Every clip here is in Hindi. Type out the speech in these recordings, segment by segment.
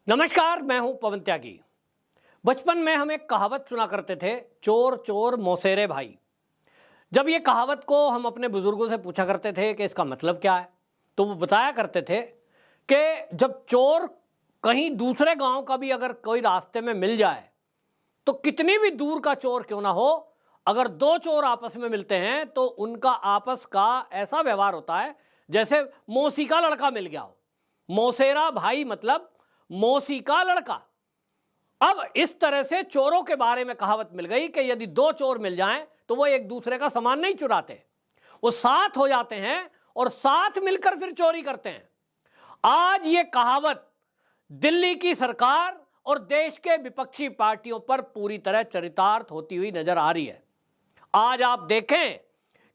नमस्कार, मैं हूं पवन त्यागी। बचपन में हम एक कहावत सुना करते थे, चोर चोर मौसेरे भाई। जब ये कहावत को हम अपने बुजुर्गों से पूछा करते थे कि इसका मतलब क्या है, तो वो बताया करते थे कि जब चोर कहीं दूसरे गांव का भी अगर कोई रास्ते में मिल जाए, तो कितनी भी दूर का चोर क्यों ना हो, अगर दो चोर आपस में मिलते हैं तो उनका आपस का ऐसा व्यवहार होता है जैसे मौसी का लड़का मिल गया हो। मौसेरा भाई मतलब मौसी का लड़का। अब इस तरह से चोरों के बारे में कहावत मिल गई कि यदि दो चोर मिल जाएं तो वो एक दूसरे का सामान नहीं चुराते, वो साथ हो जाते हैं और साथ मिलकर फिर चोरी करते हैं। आज ये कहावत दिल्ली की सरकार और देश के विपक्षी पार्टियों पर पूरी तरह चरितार्थ होती हुई नजर आ रही है। आज आप देखें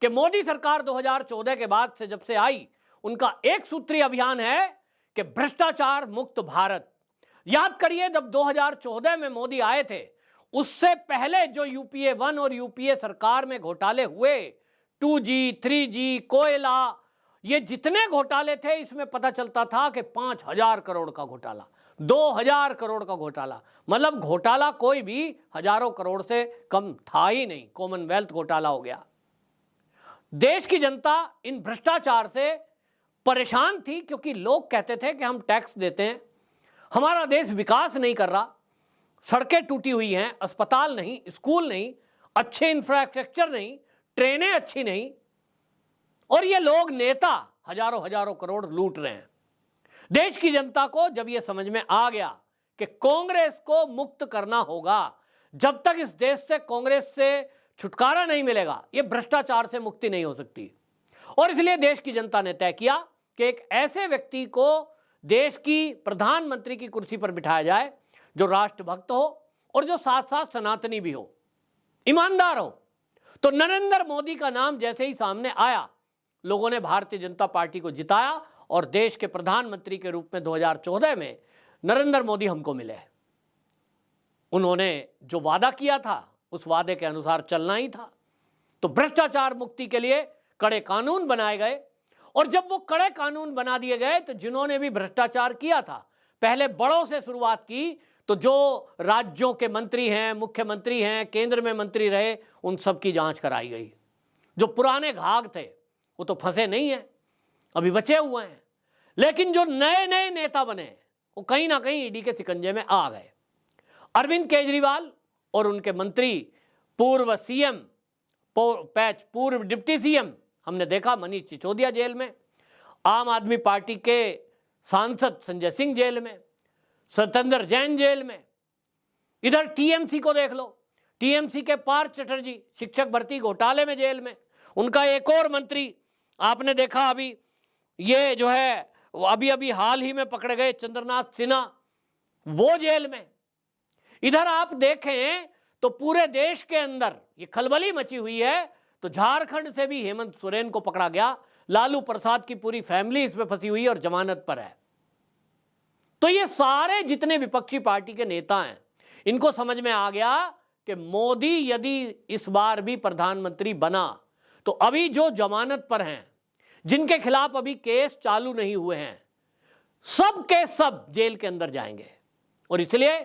कि मोदी सरकार 2014 के बाद से जब से आई, उनका एक सूत्रीय अभियान है कि भ्रष्टाचार मुक्त भारत। याद करिए, जब 2014 में मोदी आए थे, उससे पहले जो यूपीए 1 और यूपीए सरकार में घोटाले हुए, 2G, 3G, कोयला, ये जितने घोटाले थे, इसमें पता चलता था कि 5,000 करोड़ का घोटाला, 2,000 करोड़ का घोटाला, मतलब घोटाला कोई भी हजारों करोड़ से कम था ही नहीं। कॉमनवेल्थ घोटाला हो गया। देश की जनता इन भ्रष्टाचार से परेशान थी, क्योंकि लोग कहते थे कि हम टैक्स देते हैं, हमारा देश विकास नहीं कर रहा, सड़कें टूटी हुई हैं, अस्पताल नहीं, स्कूल नहीं, अच्छे इंफ्रास्ट्रक्चर नहीं, ट्रेनें अच्छी नहीं, और ये लोग नेता हजारों हजारों करोड़ लूट रहे हैं। देश की जनता को जब यह समझ में आ गया कि कांग्रेस को मुक्त करना होगा, जब तक इस देश से कांग्रेस से छुटकारा नहीं मिलेगा, यह भ्रष्टाचार से मुक्ति नहीं हो सकती। और इसलिए देश की जनता ने तय किया कि एक ऐसे व्यक्ति को देश की प्रधानमंत्री की कुर्सी पर बिठाया जाए जो राष्ट्रभक्त हो और जो साथ साथ सनातनी भी हो, ईमानदार हो। तो नरेंद्र मोदी का नाम जैसे ही सामने आया, लोगों ने भारतीय जनता पार्टी को जिताया और देश के प्रधानमंत्री के रूप में 2014 में नरेंद्र मोदी हमको मिले। उन्होंने जो वादा किया था उस वादे के अनुसार चलना ही था। तो भ्रष्टाचार मुक्ति के लिए कड़े कानून बनाए गए, और जब वो कड़े कानून बना दिए गए तो जिन्होंने भी भ्रष्टाचार किया था, पहले बड़ों से शुरुआत की, तो जो राज्यों के मंत्री हैं, मुख्यमंत्री हैं, केंद्र में मंत्री रहे, उन सब की जांच कराई गई। जो पुराने घाघ थे वो तो फंसे नहीं हैं, अभी बचे हुए हैं, लेकिन जो नए नए नेता बने वो कहीं ना कहीं ईडी के शिकंजे में आ गए। अरविंद केजरीवाल और उनके मंत्री, पूर्व सीएम, पूर्व डिप्टी सीएम, हमने देखा मनीष सिसोदिया जेल में, आम आदमी पार्टी के सांसद संजय सिंह जेल में, सत्येंद्र जैन जेल में, इधर टीएमसी को देख लो, टीएमसी के पार्थ चटर्जी शिक्षक भर्ती घोटाले में जेल में, उनका एक और मंत्री आपने देखा अभी ये जो है अभी हाल ही में पकड़े गए चंद्रनाथ सिन्हा, वो जेल में। इधर आप देखें तो पूरे देश के अंदर ये खलबली मची हुई है। तो झारखंड से भी हेमंत सोरेन को पकड़ा गया, लालू प्रसाद की पूरी फैमिली इसमें फंसी हुई और जमानत पर है। तो ये सारे जितने विपक्षी पार्टी के नेता हैं, इनको समझ में आ गया कि मोदी यदि इस बार भी प्रधानमंत्री बना तो अभी जो जमानत पर हैं, जिनके खिलाफ अभी केस चालू नहीं हुए हैं, सब के सब जेल के अंदर जाएंगे। और इसलिए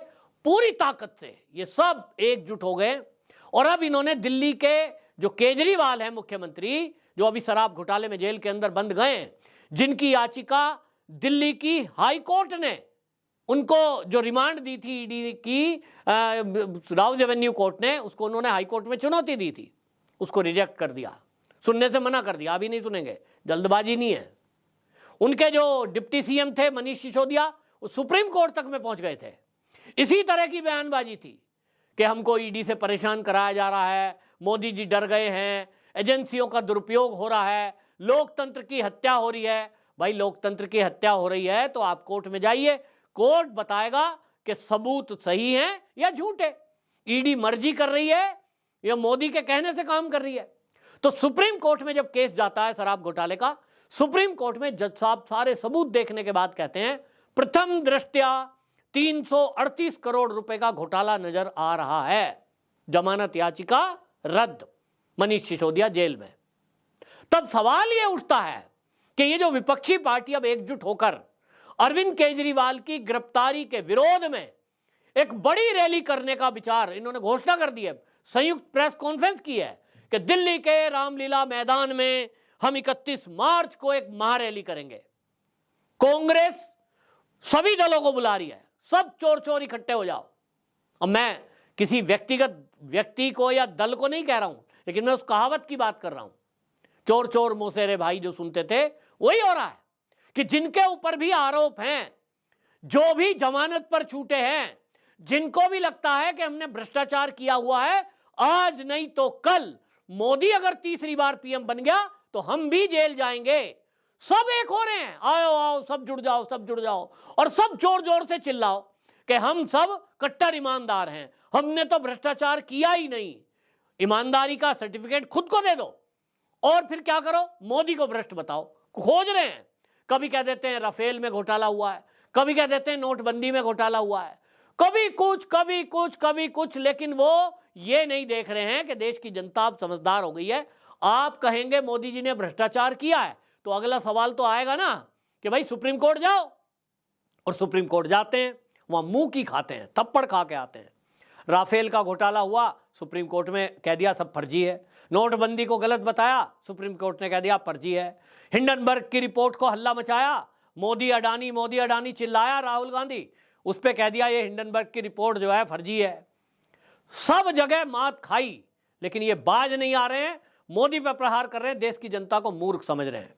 पूरी ताकत से ये सब एकजुट हो गए। और अब इन्होंने दिल्ली के जो केजरीवाल है मुख्यमंत्री, जो अभी शराब घोटाले में जेल के अंदर बंद गए, जिनकी याचिका दिल्ली की हाई कोर्ट ने उनको जो रिमांड दी थी ईडी की, राउज एवेन्यू कोर्ट ने उसको, उन्होंने हाई कोर्ट में चुनौती दी थी, उसको रिजेक्ट कर दिया, सुनने से मना कर दिया, अभी नहीं सुनेंगे, जल्दबाजी नहीं है। उनके जो डिप्टी सीएम थे मनीष सिसोदिया, वो सुप्रीम कोर्ट तक में पहुंच गए थे। इसी तरह की बयानबाजी थी कि हमको ईडी से परेशान कराया जा रहा है, मोदी जी डर गए हैं, एजेंसियों का दुरुपयोग हो रहा है, लोकतंत्र की हत्या हो रही है। भाई, लोकतंत्र की हत्या हो रही है तो आप कोर्ट में जाइए, कोर्ट बताएगा कि सबूत सही हैं या झूठे। ईडी मर्जी कर रही है या मोदी के कहने से काम कर रही है। तो सुप्रीम कोर्ट में जब केस जाता है शराब घोटाले का, सुप्रीम कोर्ट में जज साहब सारे सबूत देखने के बाद कहते हैं प्रथम दृष्टया 338 करोड़ रुपए का घोटाला नजर आ रहा है, जमानत याचिका रद्द, मनीष सिसोदिया जेल में। तब सवाल यह उठता है कि ये जो विपक्षी पार्टी अब एकजुट होकर अरविंद केजरीवाल की गिरफ्तारी के विरोध में एक बड़ी रैली करने का विचार इन्होंने घोषणा कर दी है, संयुक्त प्रेस कॉन्फ्रेंस की है कि दिल्ली के रामलीला मैदान में हम 31 मार्च को एक महारैली करेंगे। कांग्रेस सभी दलों को बुला रही है, सब चोर चोर इकट्ठे हो जाओ। अब मैं किसी व्यक्तिगत व्यक्ति को या दल को नहीं कह रहा हूं, लेकिन मैं उस कहावत की बात कर रहा हूं। चोर चोर मोसेरे भाई जो सुनते थे, वही हो रहा है कि जिनके ऊपर भी आरोप हैं, जो भी जमानत पर छूटे हैं, जिनको भी लगता है कि हमने भ्रष्टाचार किया हुआ है, आज नहीं तो कल मोदी अगर तीसरी बार पीएम बन गया तो हम भी जेल जाएंगे। सब एक हो रहे हैं, आओ आओ सब जुड़ जाओ, सब जुड़ जाओ, और सब जोर जोर से चिल्लाओ कि हम सब कट्टर ईमानदार हैं, हमने तो भ्रष्टाचार किया ही नहीं। ईमानदारी का सर्टिफिकेट खुद को दे दो और फिर क्या करो, मोदी को भ्रष्ट बताओ। खोज रहे हैं, कभी कह देते हैं राफेल में घोटाला हुआ है, कभी कह देते हैं नोटबंदी में घोटाला हुआ है, कभी कुछ कभी कुछ कभी कुछ, लेकिन वो ये नहीं देख रहे हैं कि देश की जनता अब समझदार हो गई है। आप कहेंगे मोदी जी ने भ्रष्टाचार किया है तो अगला सवाल तो आएगा ना कि भाई सुप्रीम कोर्ट जाओ, और सुप्रीम कोर्ट जाते हैं, वहां मुंह की खाते हैं, थप्पड़ खा के आते हैं। राफेल का घोटाला हुआ, सुप्रीम कोर्ट में कह दिया सब फर्जी है। नोटबंदी को गलत बताया, सुप्रीम कोर्ट ने कह दिया फर्जी है। हिंडनबर्ग की रिपोर्ट को हल्ला मचाया, मोदी अडानी चिल्लाया राहुल गांधी, उस पर कह दिया ये हिंडनबर्ग की रिपोर्ट जो है फर्जी है। सब जगह मात खाई, लेकिन ये बाज नहीं आ रहे हैं, मोदी पर प्रहार कर रहे हैं, देश की जनता को मूर्ख समझ रहे हैं।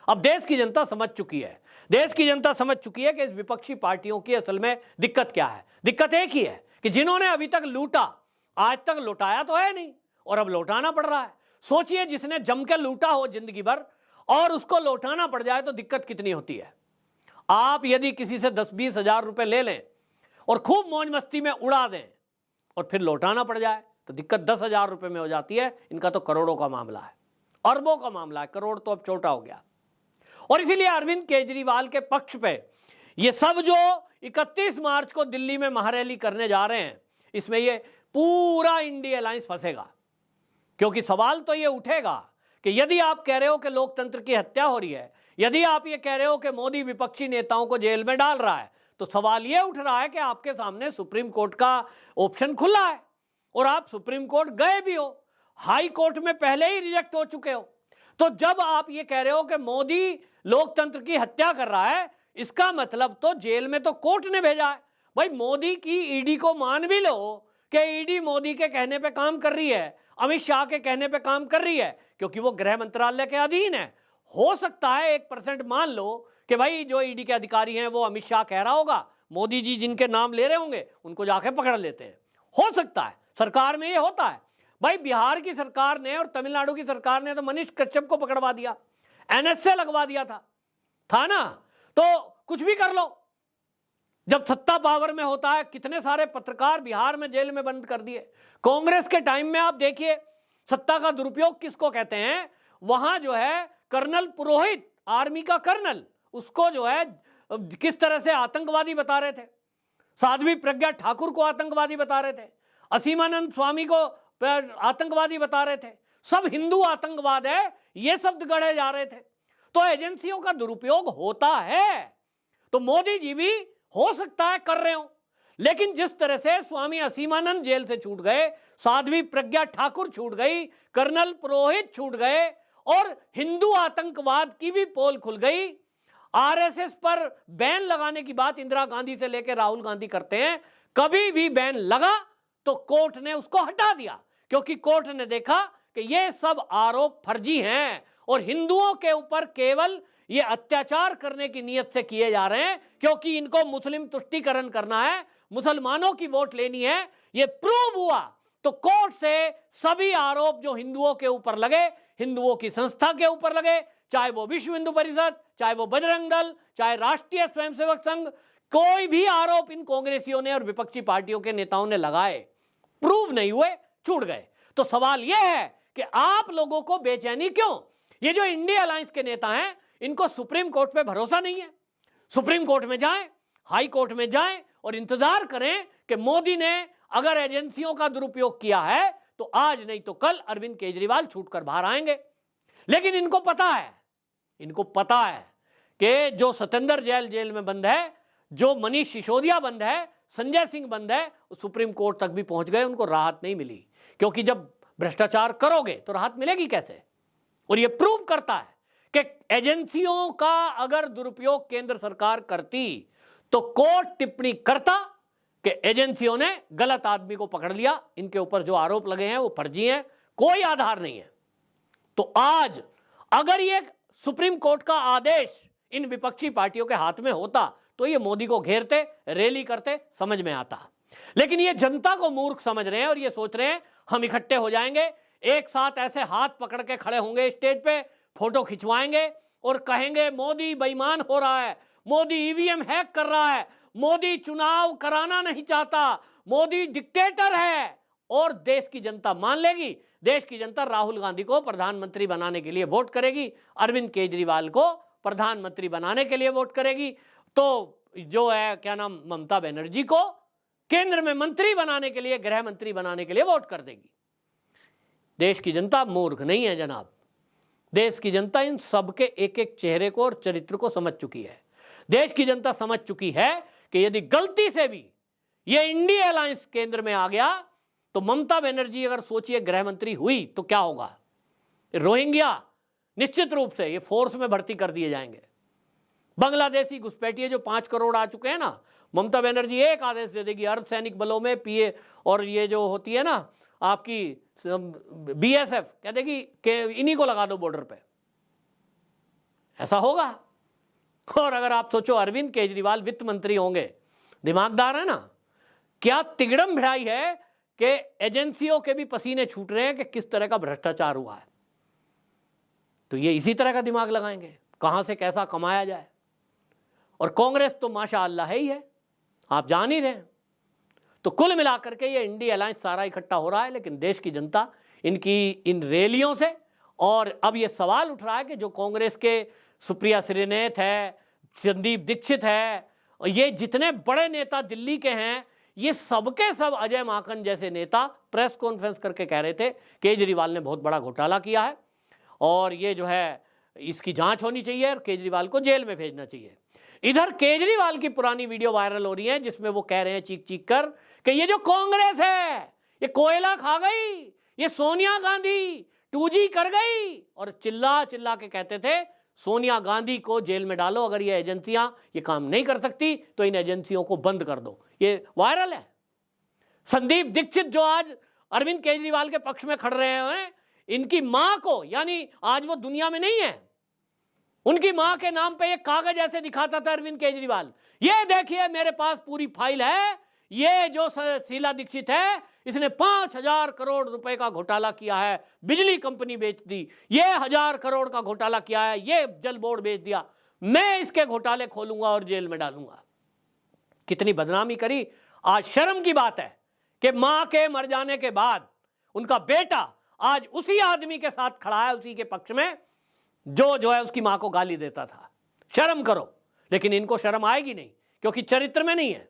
अब देश की जनता समझ चुकी है, देश की जनता समझ चुकी है कि इस विपक्षी पार्टियों की असल में दिक्कत क्या है। दिक्कत एक ही है कि जिन्होंने अभी तक लूटा, आज तक लौटाया तो है नहीं, और अब लौटाना पड़ रहा है। सोचिए, जिसने जम के लूटा हो जिंदगी भर और उसको लौटाना पड़ जाए तो दिक्कत कितनी होती है। आप यदि किसी से 10-20 हजार रुपए ले लें और खूब मौज मस्ती में उड़ा दें और फिर लौटाना पड़ जाए तो दिक्कत 10,000 रुपए में हो जाती है। इनका तो करोड़ों का मामला है, अरबों का मामला है, करोड़ तो अब छोटा हो गया। और इसीलिए अरविंद केजरीवाल के पक्ष पे ये सब जो 31 मार्च को दिल्ली में महारैली करने जा रहे हैं, इसमें ये पूरा इंडिया अलायंस फंसेगा। क्योंकि सवाल तो ये उठेगा कि यदि आप कह रहे हो कि लोकतंत्र की हत्या हो रही है, यदि आप ये कह रहे हो कि मोदी विपक्षी नेताओं को जेल में डाल रहा है, तो सवाल ये उठ रहा है कि आपके सामने सुप्रीम कोर्ट का ऑप्शन खुला है और आप सुप्रीम कोर्ट गए भी हो, हाई कोर्ट में पहले ही रिजेक्ट हो चुके हो। तो जब आप ये कह रहे हो कि मोदी लोकतंत्र की हत्या कर रहा है, इसका मतलब तो जेल में तो कोर्ट ने भेजा है। भाई मोदी की ईडी को मान भी लो कि ईडी मोदी के कहने पे काम कर रही है, अमित शाह के कहने पे काम कर रही है, क्योंकि वो गृह मंत्रालय के अधीन है। हो सकता है 1% मान लो कि भाई जो ईडी के अधिकारी हैं वो अमित शाह कह रहा होगा, मोदी जी जिनके नाम ले रहे होंगे उनको जाके पकड़ लेते हैं। हो सकता है, सरकार में ये होता है। भाई बिहार की सरकार ने और तमिलनाडु की सरकार ने तो मनीष कश्यप को पकड़वा दिया, एनएसए लगवा दिया था ना। तो कुछ भी कर लो, जब सत्ता पावर में होता है। कितने सारे पत्रकार बिहार में जेल में बंद कर दिए। कांग्रेस के टाइम में आप देखिए सत्ता का दुरुपयोग किसको कहते हैं। वहां जो है कर्नल पुरोहित, आर्मी का कर्नल, उसको जो है किस तरह से आतंकवादी बता रहे थे, साध्वी प्रज्ञा ठाकुर को आतंकवादी बता रहे थे, असीमानंद स्वामी को आतंकवादी बता रहे थे। सब हिंदू आतंकवाद है, ये शब्द गढ़े जा रहे थे। तो एजेंसियों का दुरुपयोग होता है, तो मोदी जी भी हो सकता है कर रहे हो। लेकिन जिस तरह से स्वामी असीमानंद जेल से छूट गए, साध्वी प्रज्ञा ठाकुर छूट गई, कर्नल पुरोहित छूट गए, और हिंदू आतंकवाद की भी पोल खुल गई। आरएसएस पर बैन लगाने की बात इंदिरा गांधी से लेकर राहुल गांधी करते हैं, कभी भी बैन लगा तो कोर्ट ने उसको हटा दिया, क्योंकि कोर्ट ने देखा कि ये सब आरोप फर्जी हैं और हिंदुओं के ऊपर केवल ये अत्याचार करने की नीयत से किए जा रहे हैं, क्योंकि इनको मुस्लिम तुष्टीकरण करना है, मुसलमानों की वोट लेनी है। ये प्रूव हुआ तो कोर्ट से सभी आरोप जो हिंदुओं के ऊपर लगे, हिंदुओं की संस्था के ऊपर लगे, चाहे वो विश्व हिंदू परिषद, चाहे वो बजरंग दल, चाहे राष्ट्रीय स्वयंसेवक संघ, कोई भी आरोप इन कांग्रेसियों ने और विपक्षी पार्टियों के नेताओं ने लगाए, प्रूव नहीं हुए, छूट गए। तो सवाल यह है कि आप लोगों को बेचैनी क्यों? ये जो इंडिया अलायंस के नेता हैं, इनको सुप्रीम कोर्ट पे भरोसा नहीं है। सुप्रीम कोर्ट में जाएं, हाई कोर्ट में जाएं और इंतजार करें कि मोदी ने अगर एजेंसियों का दुरुपयोग किया है तो आज नहीं तो कल अरविंद केजरीवाल छूटकर बाहर आएंगे। लेकिन इनको पता है कि जो सत्येंद्र जैन जेल में बंद है, जो मनीष सिसोदिया बंद है, संजय सिंह बंद है, सुप्रीम कोर्ट तक भी पहुंच गए, उनको राहत नहीं मिली। क्योंकि जब भ्रष्टाचार करोगे तो राहत मिलेगी कैसे? और यह प्रूव करता है कि एजेंसियों का अगर दुरुपयोग केंद्र सरकार करती तो कोर्ट टिप्पणी करता कि एजेंसियों ने गलत आदमी को पकड़ लिया, इनके ऊपर जो आरोप लगे हैं वो फर्जी हैं, कोई आधार नहीं है। तो आज अगर ये सुप्रीम कोर्ट का आदेश इन विपक्षी पार्टियों के हाथ में होता तो ये मोदी को घेरते, रैली करते, समझ में आता। लेकिन ये जनता को मूर्ख समझ रहे हैं और ये सोच रहे हैं हम इकट्ठे हो जाएंगे, एक साथ ऐसे हाथ पकड़ के खड़े होंगे स्टेज पे, फोटो खिंचवाएंगे और कहेंगे मोदी बेईमान हो रहा है, मोदी ईवीएम हैक कर रहा है, मोदी चुनाव कराना नहीं चाहता, मोदी डिक्टेटर है। और देश की जनता मान लेगी, देश की जनता राहुल गांधी को प्रधानमंत्री बनाने के लिए वोट करेगी, अरविंद केजरीवाल को प्रधानमंत्री बनाने के लिए वोट करेगी, तो जो है क्या नाम ममता बनर्जी को केंद्र में मंत्री बनाने के लिए, गृह मंत्री बनाने के लिए वोट कर देगी। देश की जनता मूर्ख नहीं है जनाब। देश की जनता इन सबके एक एक चेहरे को और चरित्र को समझ चुकी है। देश की जनता समझ चुकी है कि यदि गलती से भी ये इंडिया अलायंस केंद्र में आ गया तो ममता बनर्जी अगर सोचिए गृह मंत्री हुई तो क्या होगा? रोहिंग्या निश्चित रूप से ये फोर्स में भर्ती कर दिए जाएंगे। बांग्लादेशी घुसपैठिए जो 5 करोड़ आ चुके हैं ना, ममता बनर्जी एक आदेश दे देगी, अर्धसैनिक बलों में पीए और ये जो होती है ना आपकी बीएसएफ, कह देगी कि इन्हीं को लगा दो बॉर्डर पे। ऐसा होगा। और अगर आप सोचो अरविंद केजरीवाल वित्त मंत्री होंगे, दिमागदार है ना, क्या तिगड़म भिड़ाई है कि एजेंसियों के भी पसीने छूट रहे हैं कि किस तरह का भ्रष्टाचार हुआ है। तो ये इसी तरह का दिमाग लगाएंगे, कहां से कैसा कमाया जाए। और कांग्रेस तो माशाअल्लाह है ही है, आप जान ही रहे हैं। तो कुल मिलाकर के ये इंडिया अलायंस सारा इकट्ठा हो रहा है, लेकिन देश की जनता इनकी इन रैलियों से, और अब ये सवाल उठ रहा है कि जो कांग्रेस के सुप्रिया श्रीनेत है, संदीप दीक्षित है, और ये जितने बड़े नेता दिल्ली के हैं, ये सबके सब अजय माकन जैसे नेता प्रेस कॉन्फ्रेंस करके कह रहे थे केजरीवाल ने बहुत बड़ा घोटाला किया है और ये जो है इसकी जांच होनी चाहिए और केजरीवाल को जेल में भेजना चाहिए। इधर केजरीवाल की पुरानी वीडियो वायरल हो रही है जिसमें वो कह रहे हैं चीख चीख कर कि ये जो कांग्रेस है ये कोयला खा गई, ये सोनिया गांधी 2G कर गई, और चिल्ला चिल्ला के कहते थे सोनिया गांधी को जेल में डालो, अगर ये एजेंसियां ये काम नहीं कर सकती तो इन एजेंसियों को बंद कर दो। ये वायरल है। संदीप दीक्षित जो आज अरविंद केजरीवाल के पक्ष में खड़ रहे हैं, इनकी मां को, यानी आज वो दुनिया में नहीं है, उनकी मां के नाम पे एक कागज ऐसे दिखाता था अरविंद केजरीवाल, ये देखिए मेरे पास पूरी फाइल है, ये जो शीला दीक्षित है इसने 5,000 करोड़ रुपए का घोटाला किया है, बिजली कंपनी बेच दी, ये 1,000 करोड़ का घोटाला किया है, ये जल बोर्ड बेच दिया, मैं इसके घोटाले खोलूंगा और जेल में डालूंगा। कितनी बदनामी करी। आज शर्म की बात है कि मां के मर जाने के बाद उनका बेटा आज उसी आदमी के साथ खड़ा है, उसी के पक्ष में जो है उसकी मां को गाली देता था। शर्म करो। लेकिन इनको शर्म आएगी नहीं, क्योंकि चरित्र में नहीं है।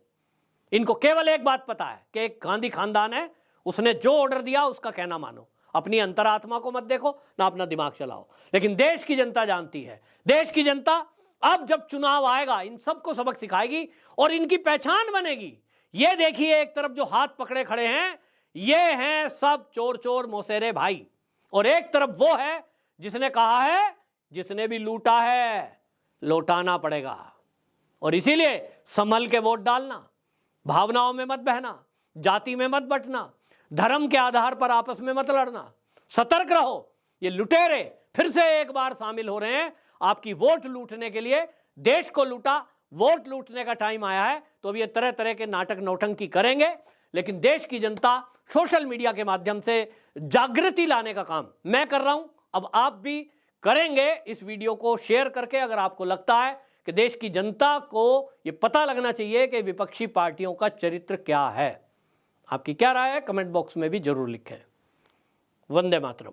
इनको केवल एक बात पता है कि एक गांधी खानदान है, उसने जो ऑर्डर दिया उसका कहना मानो, अपनी अंतरात्मा को मत देखो ना अपना दिमाग चलाओ। लेकिन देश की जनता जानती है, देश की जनता अब जब चुनाव आएगा इन सबको सबक सिखाएगी और इनकी पहचान बनेगी। ये देखिए एक तरफ जो हाथ पकड़े खड़े हैं ये हैं सब चोर चोर मौसेरे भाई, और एक तरफ वो है जिसने कहा है जिसने भी लूटा है लौटाना पड़ेगा। और इसीलिए संभल के वोट डालना, भावनाओं में मत बहना, जाति में मत बंटना, धर्म के आधार पर आपस में मत लड़ना, सतर्क रहो। ये लुटेरे फिर से एक बार शामिल हो रहे हैं आपकी वोट लूटने के लिए। देश को लूटा, वोट लूटने का टाइम आया है, तो अब ये तरह तरह के नाटक नौटंकी करेंगे। लेकिन देश की जनता सोशल मीडिया के माध्यम से जागृति लाने का काम मैं कर रहा हूं, अब आप भी करेंगे। इस वीडियो को शेयर करके अगर आपको लगता है कि देश की जनता को यह पता लगना चाहिए कि विपक्षी पार्टियों का चरित्र क्या है। आपकी क्या राय है कमेंट बॉक्स में भी जरूर लिखें। वंदे मातरम।